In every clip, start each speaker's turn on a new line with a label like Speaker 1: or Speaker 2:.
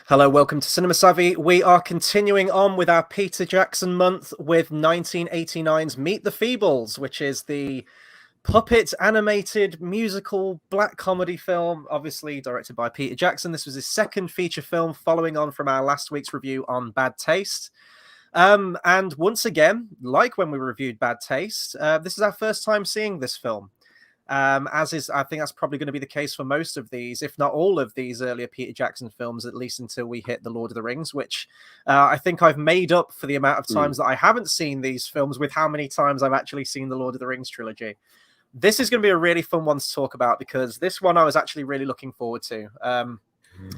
Speaker 1: Hello, welcome to Cinema Savvy. We are continuing on with our Peter Jackson month with 1989's Meet the Feebles, which is the puppet animated musical black comedy film, obviously directed by Peter Jackson. This was his second feature film, following on from our last week's review on Bad Taste. And once again, like when we reviewed Bad Taste, this is our first time seeing this film. As is, I think that's probably going to be the case for most of these, if not all of these earlier Peter Jackson films, at least until we hit The Lord of the Rings, which I think I've made up for the amount of times that I haven't seen these films with how many times I've actually seen The Lord of the Rings trilogy. This is going to be a really fun one to talk about because this one I was actually really looking forward to.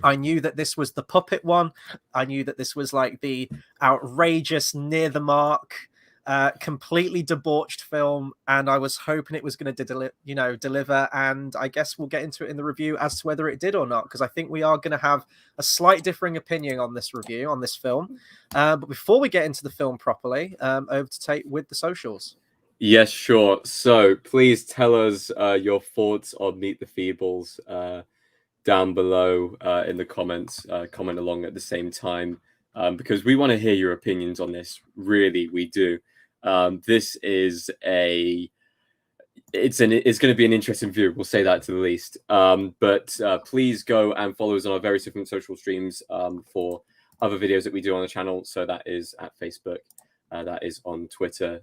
Speaker 1: I knew that this was the puppet one. I knew that this was like the outrageous, near the mark, completely debauched film, and I was hoping it was going to deliver. And I guess we'll get into it in the review as to whether it did or not, because I think we are going to have a slight differing opinion on this review on this film. But before we get into the film properly, over to Tate with the socials.
Speaker 2: Yes, sure. So please tell us your thoughts on Meet the Feebles down below in the comments. Comment along at the same time because we want to hear your opinions on this. Really, we do. This is it's going to be an interesting view. We'll say that to the least. But please go and follow us on our various different social streams for other videos that we do on the channel. So that is at Facebook. That is on Twitter,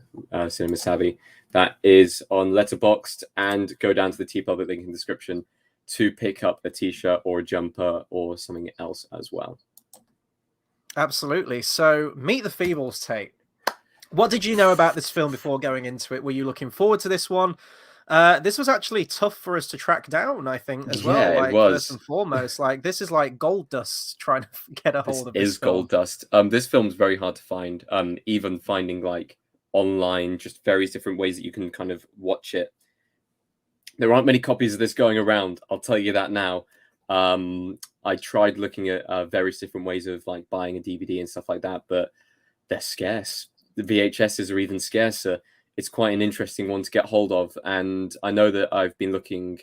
Speaker 2: Cinema Savvy. That is on Letterboxd, and go down to the TeePublic link in the description to pick up a t-shirt or a jumper or something else as well.
Speaker 1: Absolutely. So, Meet the Feebles, Tate. What did you know about this film before going into it? Were you looking forward to this one? This was actually tough for us to track down, I think, as well.
Speaker 2: Yeah,
Speaker 1: like,
Speaker 2: it was.
Speaker 1: First and foremost, like this is like gold dust trying to get a hold of this
Speaker 2: is
Speaker 1: film.
Speaker 2: Gold dust. This film's very hard to find. Even finding like online, just various different ways that you can kind of watch it. There aren't many copies of this going around. I'll tell you that now. I tried looking at various different ways of like buying a DVD and stuff like that, but they're scarce. The VHSs are even scarcer. It's quite an interesting one to get hold of, and I know that I've been looking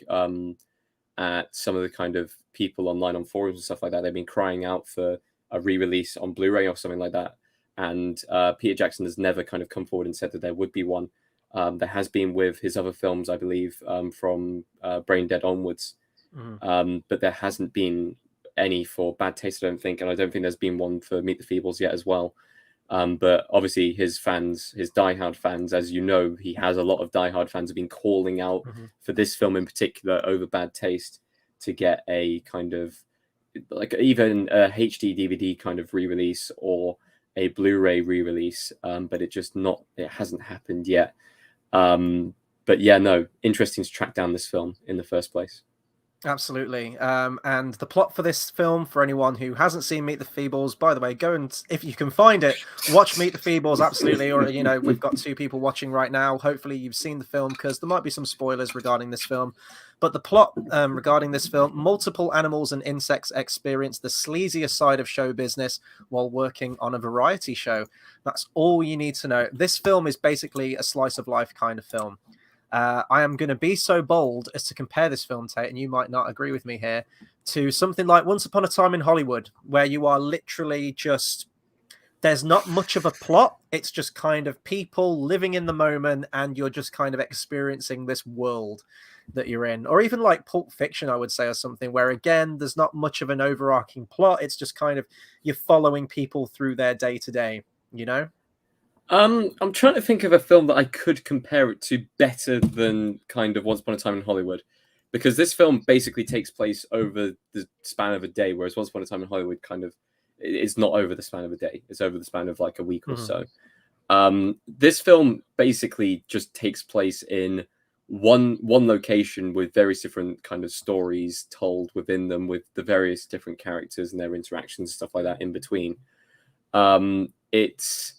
Speaker 2: at some of the kind of people online on forums and stuff like that. They've been crying out for a re-release on Blu-ray or something like that, and Peter Jackson has never kind of come forward and said that there would be one. There has been with his other films, I believe, from Brain Dead onwards, but there hasn't been any for Bad Taste, I don't think, and I don't think there's been one for Meet the Feebles yet as well. But obviously his fans, his diehard fans, as you know, he has a lot of diehard fans have been calling out for this film in particular over Bad Taste to get a kind of like even a HD DVD kind of re-release or a Blu-ray re-release, but it hasn't happened yet. But yeah, no, interesting to track down this film in the first place.
Speaker 1: Absolutely. And the plot for this film, for anyone who hasn't seen Meet the Feebles, by the way, go and, if you can find it, watch Meet the Feebles, absolutely. Or, you know, we've got two people watching right now. Hopefully you've seen the film, because there might be some spoilers regarding this film. But the plot regarding this film, multiple animals and insects experience the sleazier side of show business while working on a variety show. That's all you need to know. This film is basically a slice of life kind of film. I am going to be so bold as to compare this film, Tate, and you might not agree with me here, to something like Once Upon a Time in Hollywood, where you are literally just, there's not much of a plot. It's just kind of people living in the moment, and you're just kind of experiencing this world that you're in. Or even like Pulp Fiction, I would say, or something, where again, there's not much of an overarching plot. It's just kind of, you're following people through their day to day, you know?
Speaker 2: I'm trying to think of a film that I could compare it to better than kind of Once Upon a Time in Hollywood, because this film basically takes place over the span of a day, whereas Once Upon a Time in Hollywood kind of is not over the span of a day; it's over the span of like a week or so. This film basically just takes place in one location with various different kind of stories told within them, with the various different characters and their interactions and stuff like that in between. It's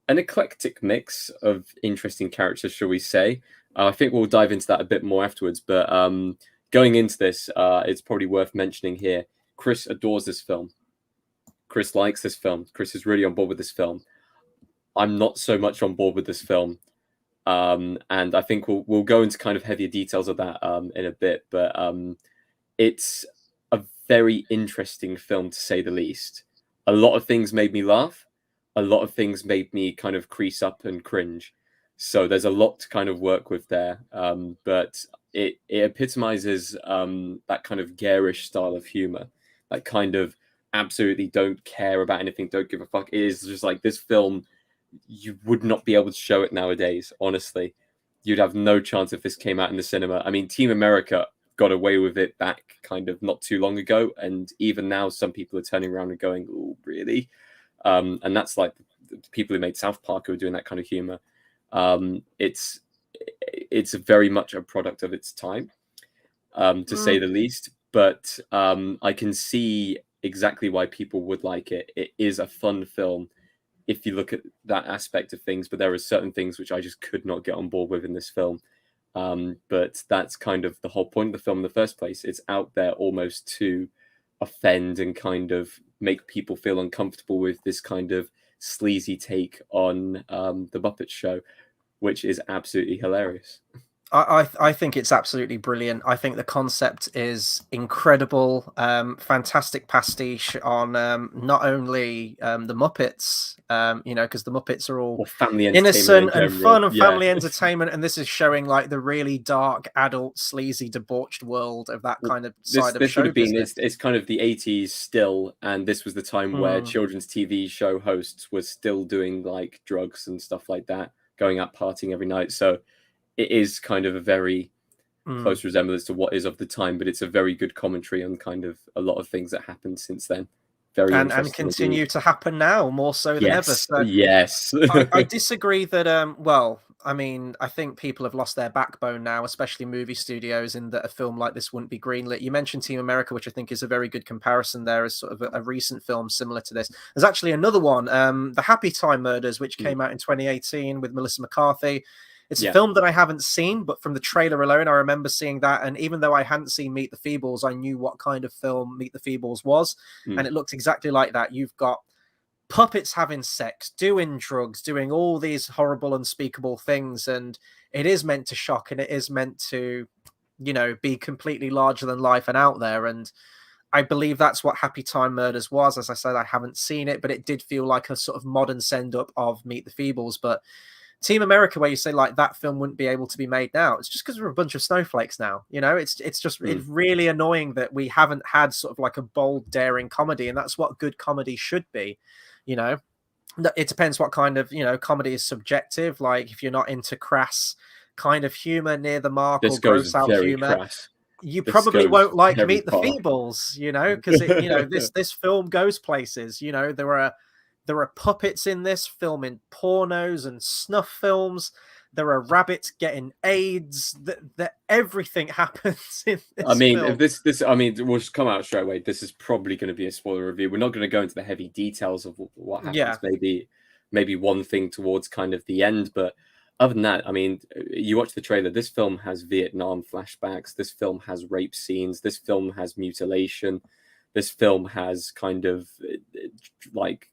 Speaker 2: an eclectic mix of interesting characters, shall we say. I think we'll dive into that a bit more afterwards, but going into this, it's probably worth mentioning here, Chris adores this film. Chris likes this film. Chris is really on board with this film. I'm not so much on board with this film. And I think we'll go into kind of heavier details of that in a bit, but it's a very interesting film, to say the least. A lot of things made me laugh. A lot of things made me kind of crease up and cringe. So there's a lot to kind of work with there. But it epitomizes that kind of garish style of humor, that kind of absolutely don't care about anything, don't give a fuck. It is just like, this film, you would not be able to show it nowadays, honestly. You'd have no chance if this came out in the cinema. I mean, Team America got away with it back kind of not too long ago, and even now some people are turning around and going, oh, really? And that's like the people who made South Park who are doing that kind of humor. It's very much a product of its time, to say the least. But I can see exactly why people would like it. It is a fun film if you look at that aspect of things, but there are certain things which I just could not get on board with in this film. But that's kind of the whole point of the film in the first place. It's out there almost to offend and kind of make people feel uncomfortable with this kind of sleazy take on the Muppet Show, which is absolutely hilarious.
Speaker 1: I think it's absolutely brilliant. I think the concept is incredible. Fantastic pastiche on not only the Muppets, because the Muppets are all
Speaker 2: family
Speaker 1: innocent and fun and
Speaker 2: yeah.
Speaker 1: family entertainment, and this is showing like the really dark, adult, sleazy, debauched world of that kind of side of show business.
Speaker 2: It's kind of the 80s still, and this was the time where children's TV show hosts were still doing like drugs and stuff like that, going out partying every night. So it is kind of a very close resemblance to what is of the time, but it's a very good commentary on kind of a lot of things that happened since then. Very
Speaker 1: and continue to happen now more so than ever. So
Speaker 2: yes.
Speaker 1: I disagree that well, I mean, I think people have lost their backbone now, especially movie studios, in that a film like this wouldn't be greenlit. You mentioned Team America, which I think is a very good comparison there as sort of a recent film similar to this. There's actually another one, The Happy Time Murders, which came out in 2018 with Melissa McCarthy. It's a film that I haven't seen, but from the trailer alone, I remember seeing that. And even though I hadn't seen Meet the Feebles, I knew what kind of film Meet the Feebles was. And it looked exactly like that. You've got puppets having sex, doing drugs, doing all these horrible, unspeakable things. And it is meant to shock, and it is meant to, be completely larger than life and out there. And I believe that's what Happy Time Murders was. As I said, I haven't seen it, but it did feel like a sort of modern send-up of Meet the Feebles. But Team America, where you say like that film wouldn't be able to be made now, it's just because we're a bunch of snowflakes now. It's just it's really annoying that we haven't had sort of like a bold, daring comedy, and that's what good comedy should be. It depends what kind of comedy is subjective. Like if you're not into crass kind of humor near the mark or gross out humor,
Speaker 2: crass.
Speaker 1: You probably won't like Meet the Feebles, because this film goes places. There are puppets in this, filming pornos and snuff films. There are rabbits getting AIDS. That everything happens in this film.
Speaker 2: If we'll just come out straight away. This is probably going to be a spoiler review. We're not going to go into the heavy details of what happens. Yeah. Maybe one thing towards kind of the end, but other than that, I mean, you watch the trailer. This film has Vietnam flashbacks. This film has rape scenes. This film has mutilation. This film has kind of like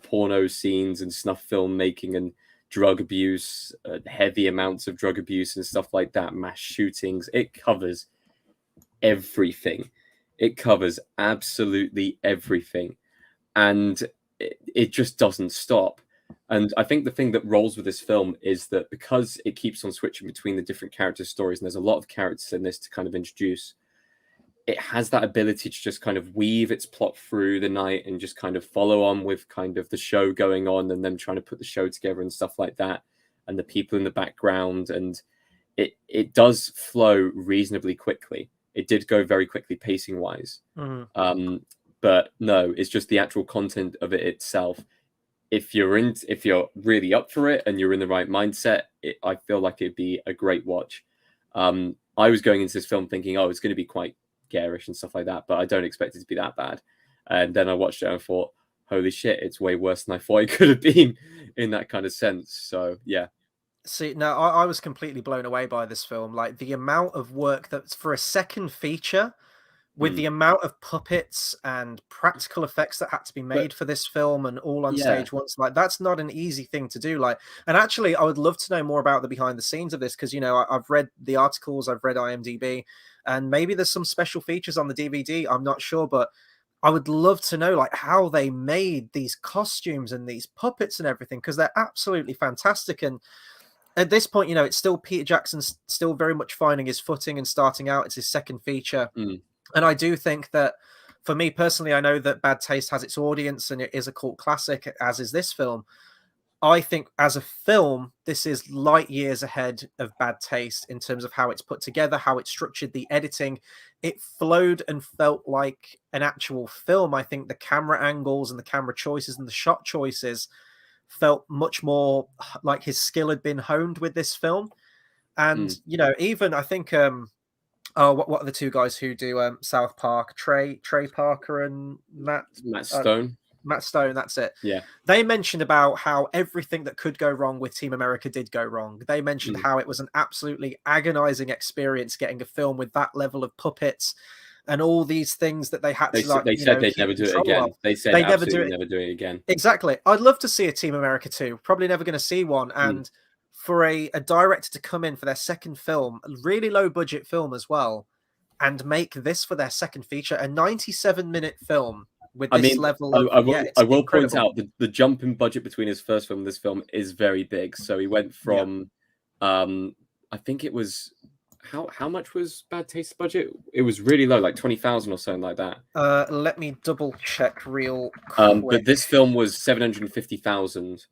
Speaker 2: porno scenes and snuff film making and drug abuse, heavy amounts of drug abuse and stuff like that, mass shootings. It covers everything. It covers absolutely everything. And it just doesn't stop. And I think the thing that rolls with this film is that because it keeps on switching between the different character stories, and there's a lot of characters in this to kind of introduce, it has that ability to just kind of weave its plot through the night and just kind of follow on with kind of the show going on and them trying to put the show together and stuff like that, and the people in the background. And it does flow reasonably quickly. It did go very quickly pacing wise. But no, it's just the actual content of it itself. If you're really up for it and you're in the right mindset, I feel like it'd be a great watch. I was going into this film thinking, it's going to be quite garish and stuff like that, but I don't expect it to be that bad. And then I watched it and thought, holy shit, it's way worse than I thought it could have been in that kind of sense. So yeah.
Speaker 1: See, no, I was completely blown away by this film. Like the amount of work that's for a second feature with the amount of puppets and practical effects that had to be made for this film and all on stage once, like that's not an easy thing to do. Like, and actually I would love to know more about the behind the scenes of this, because you know I've read the articles, I've read IMDb, and maybe there's some special features on the DVD, I'm not sure, but I would love to know like how they made these costumes and these puppets and everything, because they're absolutely fantastic. And at this point, you know, it's still Peter Jackson's still very much finding his footing and starting out. It's his second feature. And I do think that, for me personally, I know that Bad Taste has its audience and it is a cult classic, as is this film. I think as a film, this is light years ahead of Bad Taste in terms of how it's put together, how it's structured, the editing. It flowed and felt like an actual film. I think the camera angles and the camera choices and the shot choices felt much more like his skill had been honed with this film. And, you know, even I think... what are the two guys who do South Park? Trey Parker and Matt
Speaker 2: Stone.
Speaker 1: Matt Stone, that's it.
Speaker 2: Yeah.
Speaker 1: They mentioned about how everything that could go wrong with Team America did go wrong. They mentioned how it was an absolutely agonizing experience getting a film with that level of puppets and all these things that they had to like.
Speaker 2: They said they'd never do it again. They said they never do it again.
Speaker 1: Exactly. I'd love to see a Team America 2. Probably never going to see one. And for a director to come in for their second film, a really low budget film as well, and make this for their second feature, a 97-minute film with this level of...
Speaker 2: I will point out the jump in budget between his first film and this film is very big. So he went from, I think it was, how much was Bad Taste's budget? It was really low, like 20,000 or something like that.
Speaker 1: Let me double check real quick.
Speaker 2: But this film was 750,000.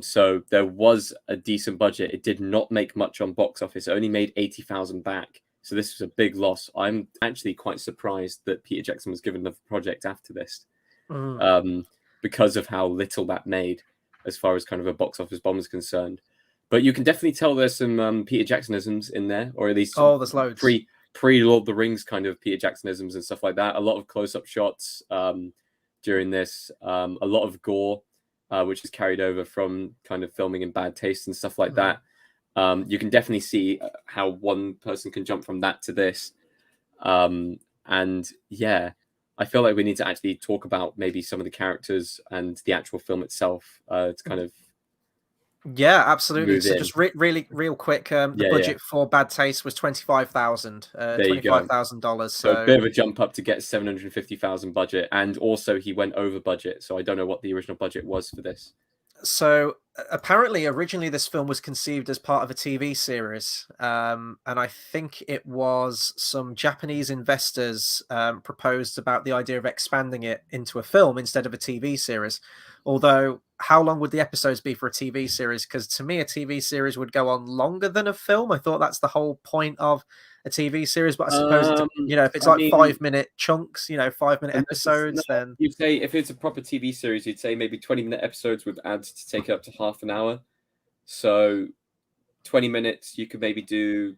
Speaker 2: So there was a decent budget. It did not make much on box office. It only made 80,000 back. So this was a big loss. I'm actually quite surprised that Peter Jackson was given another project after this, because of how little that made as far as kind of a box office bomb is concerned. But you can definitely tell there's some Peter Jacksonisms in there, or at least
Speaker 1: there's loads.
Speaker 2: Pre-Lord of the Rings kind of Peter Jacksonisms and stuff like that. A lot of close-up shots during this, a lot of gore, which is carried over from kind of filming in Bad Taste and stuff like that. You can definitely see how one person can jump from that to this. And yeah, I feel like we need to actually talk about maybe some of the characters and the actual film itself to kind of...
Speaker 1: Yeah, absolutely. So just really real quick, the budget for Bad Taste was $25,000. $25,000.
Speaker 2: So a bit of a jump up to get 750,000 budget, and also he went over budget. So I don't know what the original budget was for this.
Speaker 1: So apparently, originally this film was conceived as part of a TV series, and I think it was some Japanese investors proposed about the idea of expanding it into a film instead of a TV series. Although, how long would the episodes be for a TV series? Because to me, a TV series would go on longer than a film. I thought that's the whole point of a TV series, but I suppose if it's 5-minute chunks, 5-minute episodes, then
Speaker 2: you'd say if it's a proper TV series, you'd say maybe 20-minute episodes with ads to take it up to half an hour. So 20 minutes, you could maybe do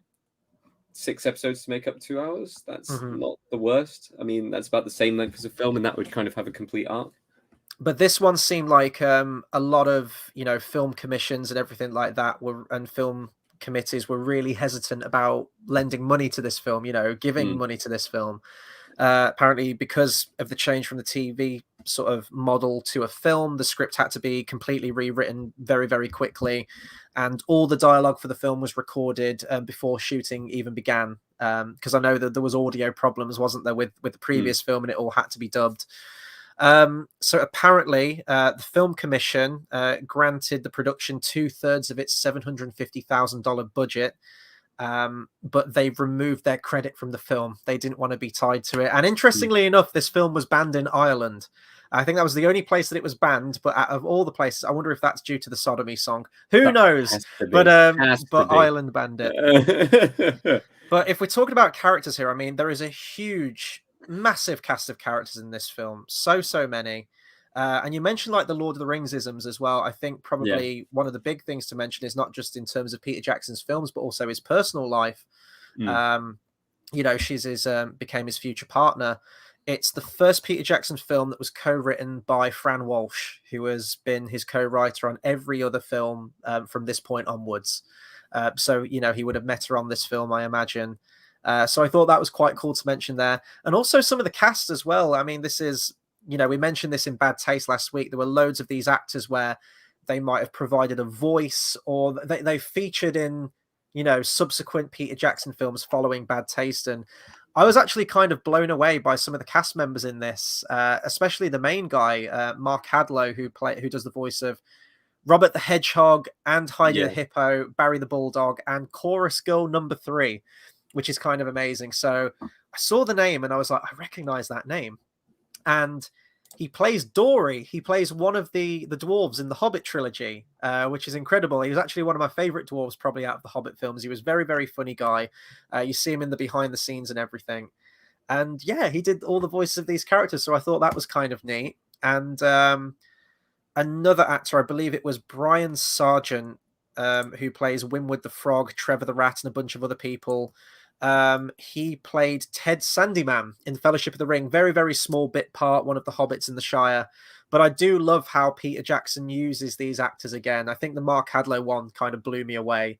Speaker 2: 6 episodes to make up 2 hours. That's not the worst. I mean, that's about the same length as a film, and that would kind of have a complete arc.
Speaker 1: But this one seemed like a lot of film commissions and everything like that and film committees were really hesitant about lending money to this film, giving money to this film. Apparently, because of the change from the TV sort of model to a film, the script had to be completely rewritten very, very quickly. And all the dialogue for the film was recorded before shooting even began. Because I know that there was audio problems, wasn't there, with the previous film, and it all had to be dubbed. So apparently, the Film Commission granted the production 2/3 of its $750,000 budget, but they've removed their credit from the film. They didn't want to be tied to it. And interestingly enough, this film was banned in Ireland. I think that was the only place that it was banned. But out of all the places, I wonder if that's due to the sodomy song. Who knows? But Ireland banned it. But if we're talking about characters here, I mean, there is a massive cast of characters in this film, so many, and you mentioned like the Lord of the Rings isms as well. I think probably one of the big things to mention is not just in terms of Peter Jackson's films, but also his personal life. She's became his future partner. It's the first Peter Jackson film that was co-written by Fran Walsh, who has been his co-writer on every other film from this point onwards. So he would have met her on this film, I imagine. So I thought that was quite cool to mention there. And also some of the cast as well. I mean, this is, we mentioned this in Bad Taste last week. There were loads of these actors where they might have provided a voice, or they featured in, subsequent Peter Jackson films following Bad Taste. And I was actually kind of blown away by some of the cast members in this, especially the main guy, Mark Hadlow, who does the voice of Robert the Hedgehog and Heidi the Hippo, Barry the Bulldog, and Chorus Girl number 3, which is kind of amazing. So I saw the name and I was like, I recognize that name. And he plays Dory. He plays one of the dwarves in the Hobbit trilogy, which is incredible. He was actually one of my favorite dwarves, probably out of the Hobbit films. He was very, very funny guy. You see him in the behind the scenes and everything. And yeah, he did all the voices of these characters. So I thought that was kind of neat. And another actor, I believe it was Brian Sargent, who plays Winwood the Frog, Trevor the Rat, and a bunch of other people. He played Ted Sandyman in Fellowship of the Ring. Very, very small bit part, one of the hobbits in the Shire. But I do love how Peter Jackson uses these actors again. I think the Mark Hadlow one kind of blew me away.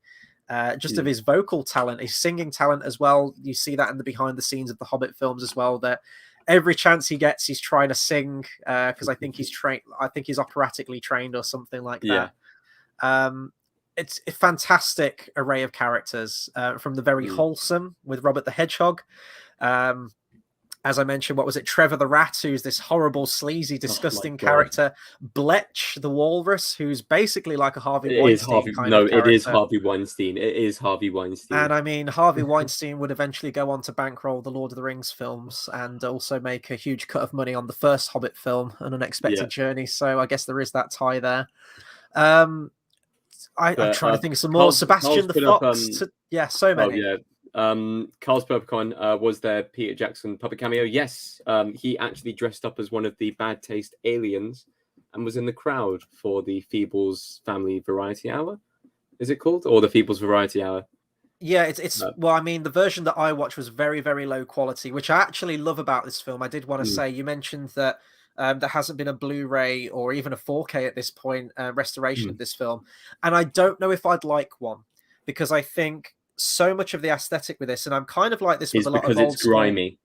Speaker 1: Of his vocal talent, his singing talent as well. You see that in the behind the scenes of the Hobbit films as well, that every chance he gets, he's trying to sing, because I think he's trained. I think he's operatically trained or something like that. It's a fantastic array of characters, from the very wholesome with Robert the Hedgehog. As I mentioned, what was it? Trevor the Rat, who's this horrible, sleazy, disgusting character. Bletch the Walrus, who's basically like a Harvey Weinstein kind of character.
Speaker 2: It is Harvey Weinstein. It is Harvey Weinstein.
Speaker 1: And I mean, Harvey Weinstein would eventually go on to bankroll the Lord of the Rings films and also make a huge cut of money on the first Hobbit film, An Unexpected Journey. So I guess there is that tie there. I'm trying to think of some more. Sebastian the Fox. So many.
Speaker 2: Oh, yeah. Carl's Purpicon, was there Peter Jackson puppet cameo? Yes. He actually dressed up as one of the Bad Taste aliens and was in the crowd for the Feebles Family Variety Hour. Is it called? Or the Feebles Variety Hour?
Speaker 1: Yeah, it's well, I mean, the version that I watched was very, very low quality, which I actually love about this film. I did want to say, you mentioned that there hasn't been a Blu-ray or even a 4K at this point restoration of this film. And I don't know if I'd like one, because I think so much of the aesthetic with this, and I'm kind of like this with a lot of old
Speaker 2: it's grimy.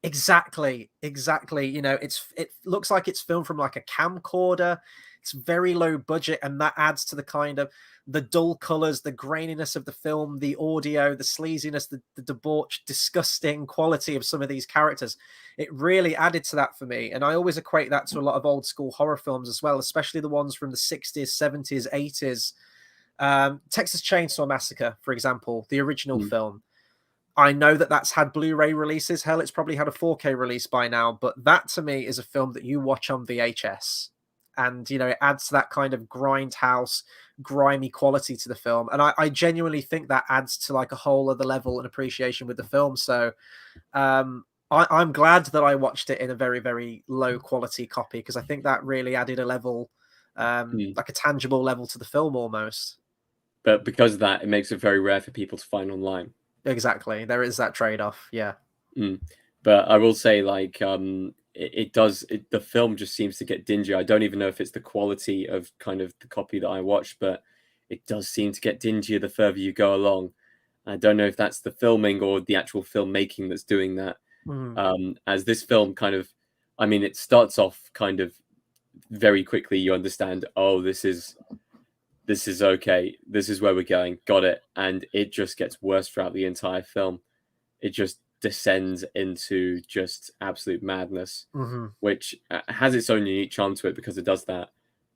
Speaker 1: Exactly. It looks like it's filmed from like a camcorder. It's very low budget, and that adds to the kind of the dull colors, the graininess of the film, the audio, the sleaziness, the debauched, disgusting quality of some of these characters. It really added to that for me. And I always equate that to a lot of old school horror films as well, especially the ones from the 60s, 70s, 80s. Texas Chainsaw Massacre, for example, the original film. I know that that's had Blu-ray releases. Hell, it's probably had a 4K release by now. But that, to me, is a film that you watch on VHS. And, it adds to that kind of grindhouse, grimy quality to the film. And I genuinely think that adds to like a whole other level and appreciation with the film. So I'm glad that I watched it in a very, very low quality copy, because I think that really added a level, like a tangible level to the film almost.
Speaker 2: But because of that, it makes it very rare for people to find online.
Speaker 1: Exactly. There is that trade-off. Yeah.
Speaker 2: But I will say, like, the film just seems to get dingy. I don't even know if it's the quality of kind of the copy that I watched, but it does seem to get dingier the further you go along. I don't know if that's the filming or the actual filmmaking that's doing that. As this film kind of, I mean, it starts off kind of very quickly. You understand, oh, this is okay. This is where we're going. Got it. And it just gets worse throughout the entire film. It just descends into just absolute madness, which has its own unique charm to it because it does that.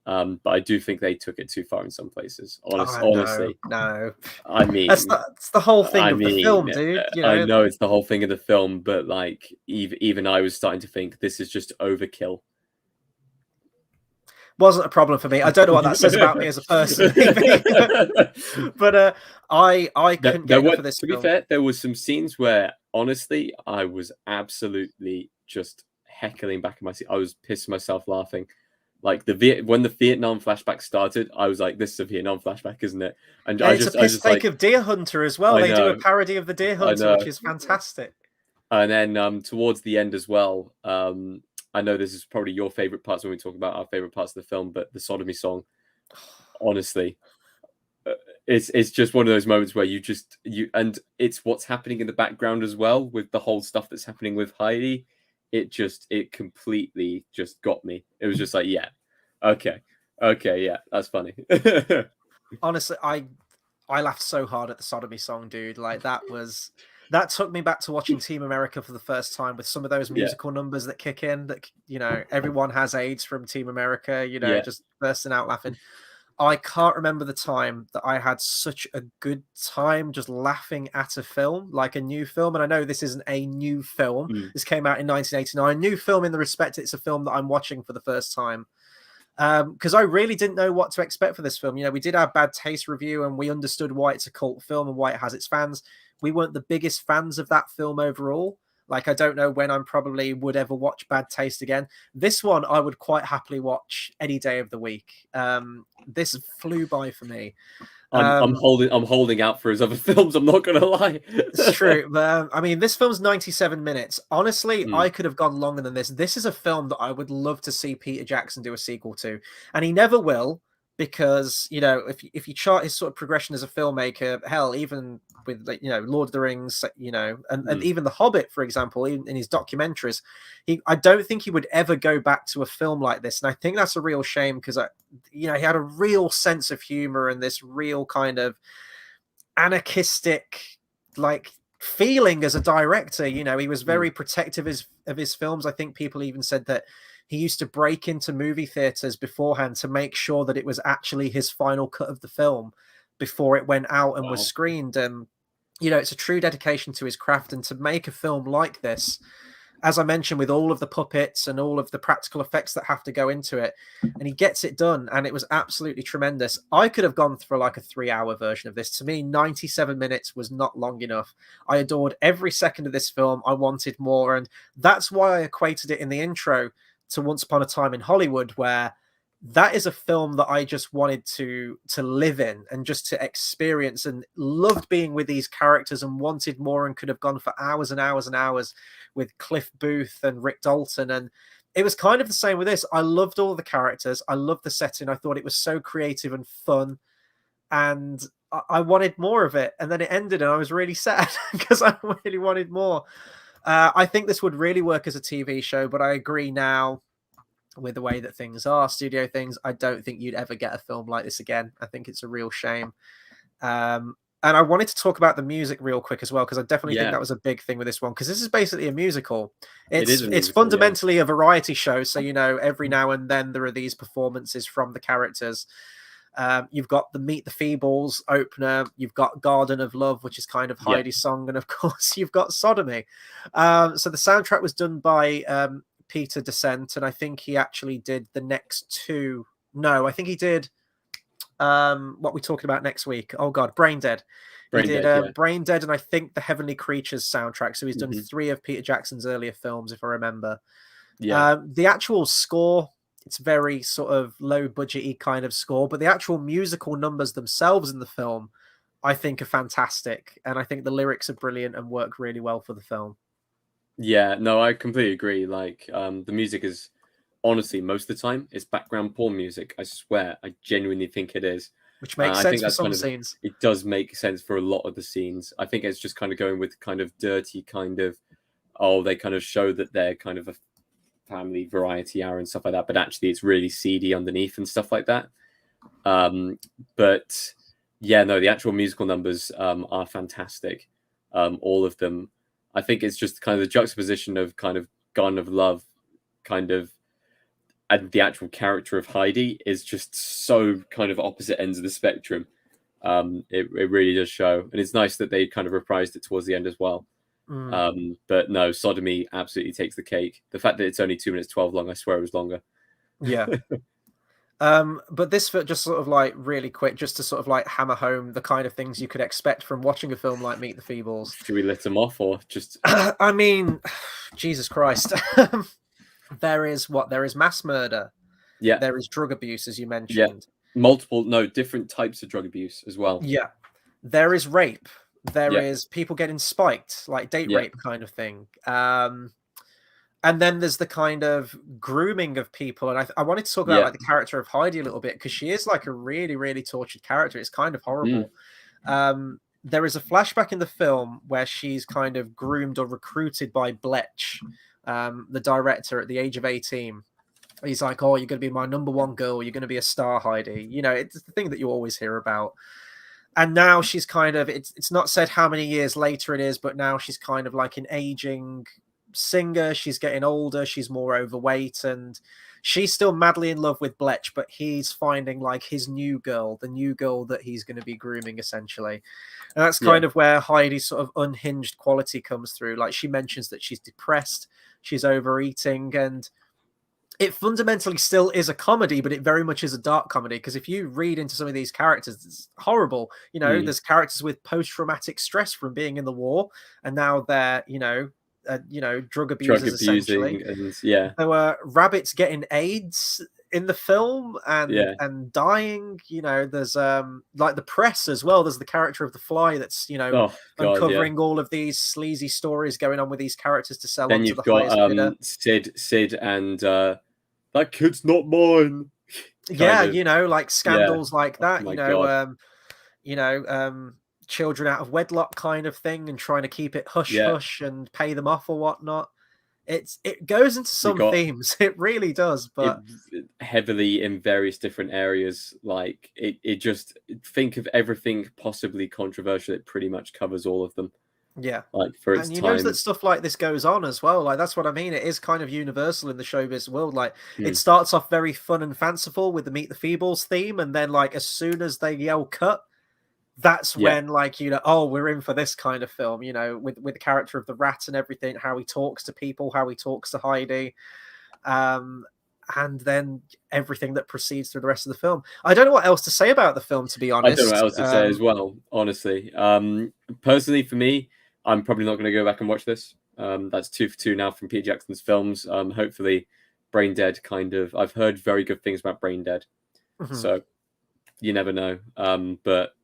Speaker 2: But I do think they took it too far in some places. Honestly,
Speaker 1: no.
Speaker 2: I mean,
Speaker 1: that's the whole thing of the film, dude.
Speaker 2: I know it's the whole thing of the film, but like even I was starting to think this is just overkill.
Speaker 1: Wasn't a problem for me. I don't know what that says about me as a person, but I couldn't get enough of this.
Speaker 2: To be fair, there was some scenes where honestly I was absolutely just heckling back in my seat. I was pissing myself laughing. Like when the Vietnam flashback started, I was like, "This is a Vietnam flashback, isn't it?" And
Speaker 1: it's a piss take of Deer Hunter as well. They do a parody of the Deer Hunter, which is fantastic.
Speaker 2: And then towards the end as well, I know this is probably your favorite parts when we talk about our favorite parts of the film, but the sodomy song, honestly, it's just one of those moments where and it's what's happening in the background as well with the whole stuff that's happening with Heidi. It completely just got me. It was just like, yeah, okay, yeah, that's funny.
Speaker 1: Honestly, I laughed so hard at the sodomy song, dude. Like that took me back to watching Team America for the first time with some of those musical numbers that kick in. That everyone has AIDS from Team America.
Speaker 2: Yeah.
Speaker 1: Just bursting out laughing. I can't remember the time that I had such a good time just laughing at a film, like a new film. And I know this isn't a new film. This came out in 1989. A new film in the respect it's a film that I'm watching for the first time. Because I really didn't know what to expect for this film. We did our bad taste review and we understood why it's a cult film and why it has its fans. We weren't the biggest fans of that film overall. Like, I don't know when I probably would ever watch Bad Taste again. This one, I would quite happily watch any day of the week. This flew by for me.
Speaker 2: I'm holding out for his other films. I'm not gonna lie.
Speaker 1: It's true. I mean, this film's 97 minutes. Honestly, I could have gone longer than this. This is a film that I would love to see Peter Jackson do a sequel to, and he never will, because if you chart his sort of progression as a filmmaker, hell, even with Lord of the Rings, and even The Hobbit, for example, in his documentaries, I don't think he would ever go back to a film like this, and I think that's a real shame because he had a real sense of humor and this real kind of anarchistic feeling as a director. He was very protective of his films. I think people even said that he used to break into movie theaters beforehand to make sure that it was actually his final cut of the film before it went out and was screened. And it's a true dedication to his craft. And to make a film like this, as I mentioned, with all of the puppets and all of the practical effects that have to go into it, and he gets it done, and it was absolutely tremendous. I could have gone for like a 3-hour version of this. To me, 97 minutes was not long enough. I adored every second of this film. I wanted more, and that's why I equated it in the intro to Once Upon a Time in Hollywood, where that is a film that I just wanted to live in and just to experience, and loved being with these characters and wanted more, and could have gone for hours and hours and hours with Cliff Booth and Rick Dalton. And it was kind of the same with this. I loved all the characters. I loved the setting. I thought it was so creative and fun, and I wanted more of it. And then it ended and I was really sad because I really wanted more. I think this would really work as a TV show, but I agree now, with the way that things are, studio things, I don't think you'd ever get a film like this again. I think it's a real shame. And I wanted to talk about the music real quick as well, because I definitely think that was a big thing with this one, because this is basically a musical. It's fundamentally a variety show. So, every now and then there are these performances from the characters. You've got the Meet the Feebles opener. You've got Garden of Love, which is kind of Heidi's song. And of course, you've got Sodomy. So the soundtrack was done by Peter Descent, and I think he actually did the next two. No, I think he did what we're talking about next week. Oh God, Brain Dead. He did Brain Dead, and I think the Heavenly Creatures soundtrack. So he's done 3 of Peter Jackson's earlier films, if I remember. The actual score, it's very sort of low budgety kind of score, but the actual musical numbers themselves in the film, I think, are fantastic, and I think the lyrics are brilliant and work really well for the film.
Speaker 2: Yeah, no, I completely agree. Like, the music is, honestly, most of the time, it's background porn music. I swear, I genuinely think it is.
Speaker 1: Which makes sense for some scenes.
Speaker 2: It does make sense for a lot of the scenes. I think it's just kind of going with kind of dirty kind of, they kind of show that they're kind of a family variety hour and stuff like that, but actually it's really seedy underneath and stuff like that. But yeah, no, the actual musical numbers are fantastic. All of them. I think it's just kind of the juxtaposition of kind of Garden of Love, kind of, and the actual character of Heidi is just so kind of opposite ends of the spectrum. It really does show, and it's nice that they kind of reprised it towards the end as well. But no, Sodomy absolutely takes the cake. The fact that it's only 2 minutes 12 long, I swear it was longer.
Speaker 1: Yeah. But this, just sort of like really quick, just to sort of like hammer home the kind of things you could expect from watching a film like Meet the Feebles.
Speaker 2: Should we let them off, or just?
Speaker 1: I mean, Jesus Christ. There is mass murder.
Speaker 2: Yeah.
Speaker 1: There is drug abuse, as you mentioned.
Speaker 2: Yeah. Different types of drug abuse as well.
Speaker 1: Yeah. There is rape. There is people getting spiked, like date rape kind of thing. And then there's the kind of grooming of people. And I wanted to talk about
Speaker 2: Yeah.
Speaker 1: like the character of Heidi a little bit, because she is like a really, really tortured character. It's kind of horrible. There is a flashback in the film where she's kind of groomed or recruited by Bletch, the director, at the age of 18. He's like, oh, you're going to be my number one girl. You're going to be a star, Heidi. You know, it's the thing that you always hear about. And now she's kind of, it's not said how many years later it is, but now she's kind of like an aging singer. She's getting older. She's more overweight, and she's still madly in love with Bletch, but he's finding like his new girl, the new girl that he's going to be grooming, essentially. And that's kind of where Heidi's sort of unhinged quality comes through. Like, she mentions that she's depressed, she's overeating, and it fundamentally still is a comedy, but it very much is a dark comedy, because if you read into some of these characters, it's horrible. You know, there's characters with post-traumatic stress from being in the war, and now they're, drug abusers, essentially.
Speaker 2: And
Speaker 1: there were rabbits getting AIDS in the film and dying. You know, there's like the press as well. There's the character of the Fly that's, uncovering all of these sleazy stories going on with these characters to sell on to the highest bidder.
Speaker 2: Sid and that kid's not mine.
Speaker 1: Like scandals like that. Children out of wedlock kind of thing, and trying to keep it hush hush and pay them off or whatnot. It goes into some themes. It really does, but
Speaker 2: heavily in various different areas. Like it just, think of everything possibly controversial. It pretty much covers all of them.
Speaker 1: Yeah,
Speaker 2: like for its
Speaker 1: and you
Speaker 2: time.
Speaker 1: know that stuff like this goes on as well. Like, that's what I mean. It is kind of universal in the showbiz world. Like, it starts off very fun and fanciful with the Meet the Feebles theme, and then like as soon as they yell cut, that's when like, oh, we're in for this kind of film. With the character of the rat and everything, how he talks to people, how he talks to Heidi, and then everything that proceeds through the rest of the film. I don't know what else to say about the film, to be honest.
Speaker 2: I don't know what else to say as well, honestly. Personally, for me, I'm probably not going to go back and watch this. That's 2 for 2 now from Peter Jackson's films. Hopefully, Brain Dead I've heard very good things about Brain Dead. So you never know. But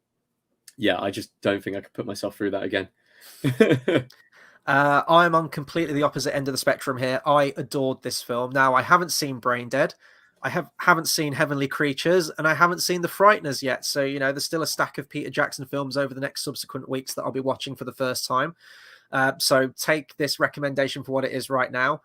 Speaker 2: yeah, I just don't think I could put myself through that again.
Speaker 1: I'm on completely the opposite end of the spectrum here. I adored this film. Now, I haven't seen Brain Dead. I haven't seen Heavenly Creatures, and I haven't seen The Frighteners yet. So, there's still a stack of Peter Jackson films over the next subsequent weeks that I'll be watching for the first time. So take this recommendation for what it is right now.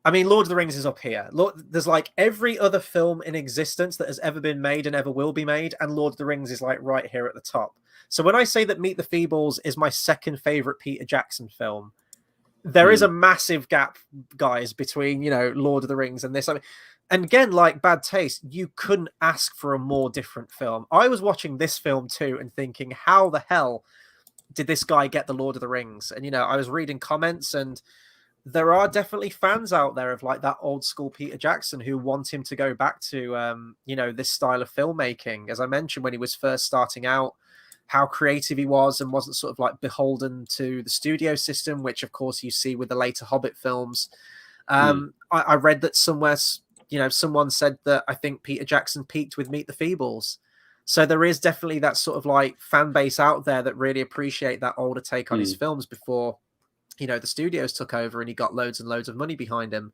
Speaker 1: I mean, Lord of the Rings is up here. There's like every other film in existence that has ever been made and ever will be made, and Lord of the Rings is like right here at the top. So when I say that Meet the Feebles is my second favorite Peter Jackson film, there is a massive gap, guys, between, Lord of the Rings and this. I mean, and again, like Bad Taste, you couldn't ask for a more different film. I was watching this film too and thinking, how the hell did this guy get the Lord of the Rings? And, I was reading comments, and there are definitely fans out there of like that old school Peter Jackson who want him to go back to, this style of filmmaking. As I mentioned, when he was first starting out, how creative he was and wasn't sort of like beholden to the studio system, which of course you see with the later Hobbit films. I read that somewhere, someone said that I think Peter Jackson peaked with Meet the Feebles. So there is definitely that sort of like fan base out there that really appreciate that older take on his films before, the studios took over and he got loads and loads of money behind him.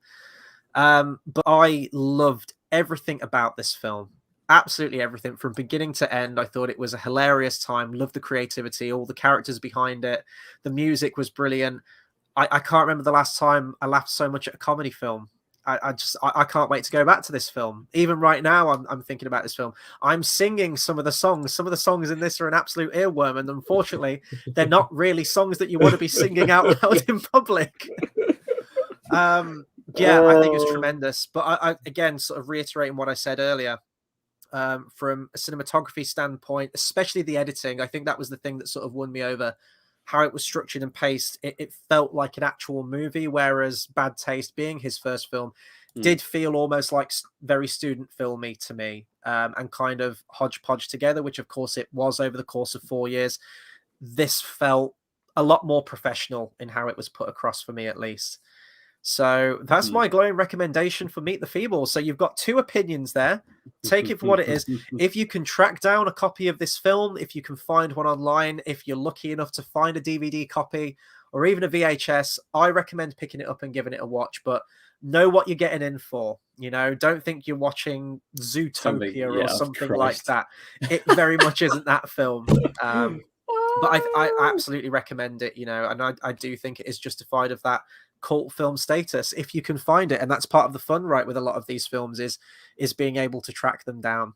Speaker 1: But I loved everything about this film. Absolutely everything from beginning to end. I thought it was a hilarious time. Loved the creativity, all the characters behind it. The music was brilliant. I can't remember the last time I laughed so much at a comedy film. I can't wait to go back to this film. Even right now, I'm thinking about this film. I'm singing some of the songs. Some of the songs in this are an absolute earworm, and unfortunately, they're not really songs that you want to be singing out loud in public. I think it's tremendous. But I again, sort of reiterating what I said earlier, from a cinematography standpoint, especially the editing, I think that was the thing that sort of won me over. How it was structured and paced, it felt like an actual movie, whereas Bad Taste, being his first film, did feel almost like very student filmy to me, and kind of hodgepodge together, which of course it was over the course of 4 years. This felt a lot more professional in how it was put across, for me at least. So that's my glowing recommendation for Meet the Feebles. So you've got two opinions there. Take it for what it is. If you can track down a copy of this film, if you can find one online, if you're lucky enough to find a DVD copy or even a VHS, I recommend picking it up and giving it a watch. But know what you're getting in for. You know, don't think you're watching Zootopia or something like that. It very much isn't that film. But I absolutely recommend it, you know, and I do think it is justified of that cult film status if you can find it. And that's part of the fun, right, with a lot of these films is being able to track them down.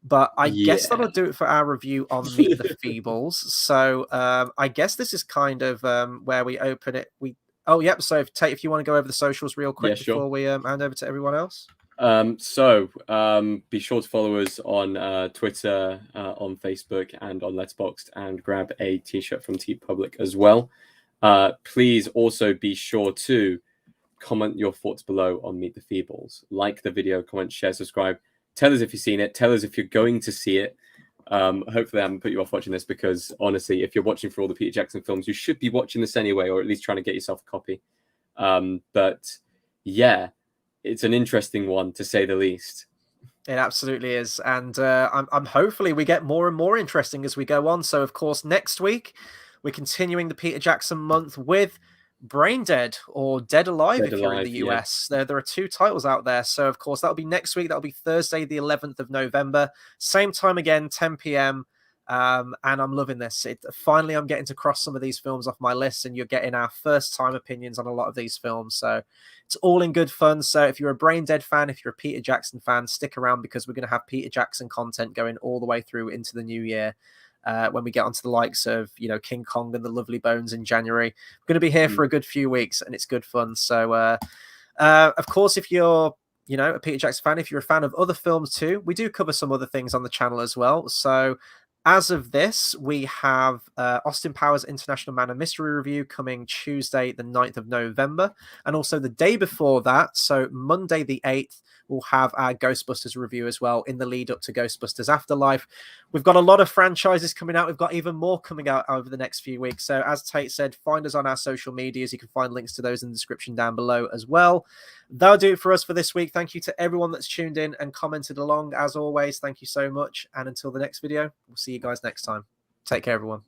Speaker 1: But I guess that'll do it for our review on Meet the Feebles. So I guess this is kind of where we open it. So Tate, if you want to go over the socials real quick before we hand over to everyone else.
Speaker 2: Be sure to follow us on Twitter, on Facebook, and on Letterboxd, and grab a t-shirt from TeePublic as well. Please also be sure to comment your thoughts below on Meet the Feebles. Like the video, comment, share, subscribe. Tell us if you've seen it. Tell us if you're going to see it. Hopefully I haven't put you off watching this, because honestly, if you're watching for all the Peter Jackson films, you should be watching this anyway, or at least trying to get yourself a copy. But yeah, it's an interesting one, to say the least.
Speaker 1: It absolutely is. And I'm hopefully we get more and more interesting as we go on. So, of course, next week, we're continuing the Peter Jackson month with Brain Dead, or Dead Alive if you're in the US. There are two titles out there. So, of course, that'll be next week. That'll be Thursday, the 11th of November. Same time again, 10 p.m. And I'm loving this. Finally, I'm getting to cross some of these films off my list, and you're getting our first time opinions on a lot of these films. So it's all in good fun. So if you're a Brain Dead fan, if you're a Peter Jackson fan, stick around, because we're going to have Peter Jackson content going all the way through into the new year. When we get onto the likes of, you know, King Kong and the Lovely Bones in January, we're going to be here for a good few weeks, and it's good fun. So, of course, if you're, you know, a Peter Jackson fan, if you're a fan of other films too, we do cover some other things on the channel as well. So as of this, we have Austin Powers International Man of Mystery review coming Tuesday, the 9th of November. And also the day before that, so Monday the 8th, we'll have our Ghostbusters review as well in the lead up to Ghostbusters Afterlife. We've got a lot of franchises coming out. We've got even more coming out over the next few weeks. So as Tate said, find us on our social medias. You can find links to those in the description down below as well. That'll do it for us for this week. Thank you to everyone that's tuned in and commented along. As always, thank you so much. And until the next video, we'll see you guys next time. Take care, everyone.